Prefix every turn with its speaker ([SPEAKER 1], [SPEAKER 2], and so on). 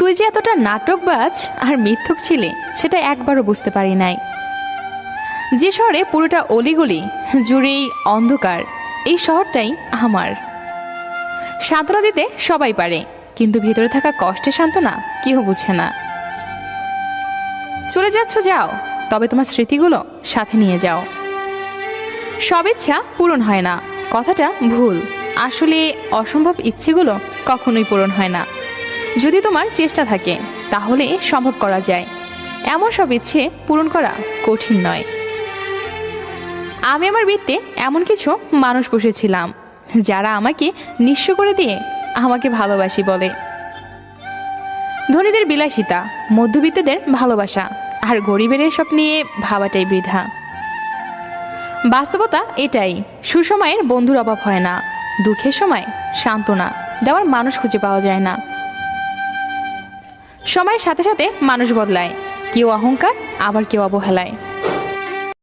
[SPEAKER 1] তুই যে এতটা নাটকবাজ আর মিথ্যুক ছিলি সেটা একবারও বুঝতে পারি নাই। যে শহরে পুরোটা অলিগলি জুড়েই অন্ধকার, এই শহরটাই আমার। সান্ত্বনা দিতে সবাই পারে, কিন্তু ভিতরে থাকা কষ্টের সান্ত্বনা কেউ বুঝে না। চলে যাচ্ছ যাও, তবে তোমার স্মৃতিগুলো সাথে নিয়ে যাও। সব ইচ্ছা পূরণ হয় না, কথাটা ভুল। আসলে অসম্ভব ইচ্ছেগুলো কখনোই পূরণ হয় না। যদি তোমার চেষ্টা থাকে তাহলে সম্ভব করা যায়। এমন সব ইচ্ছে পূরণ করা কঠিন নয়। আমি আমার বৃত্তে এমন কিছু মানুষ বসেছিলাম যারা আমাকে নিঃস্ব করে দিয়ে আমাকে ভালোবাসি বলে। ধনীদের বিলাসিতা, মধ্যবিত্তদের ভালোবাসা, আর গরিবের এসব নিয়ে ভাবাটাই বৃথা। বাস্তবতা এটাই, সুসময়ের বন্ধুর অভাব হয় না, দুঃখের সময় সান্ত্বনা দেওয়ার মানুষ খুঁজে পাওয়া যায় না। সময়ের সাথে সাথে মানুষ বদলায়, কেউ অহংকার, আবার কেউ অবহেলায়।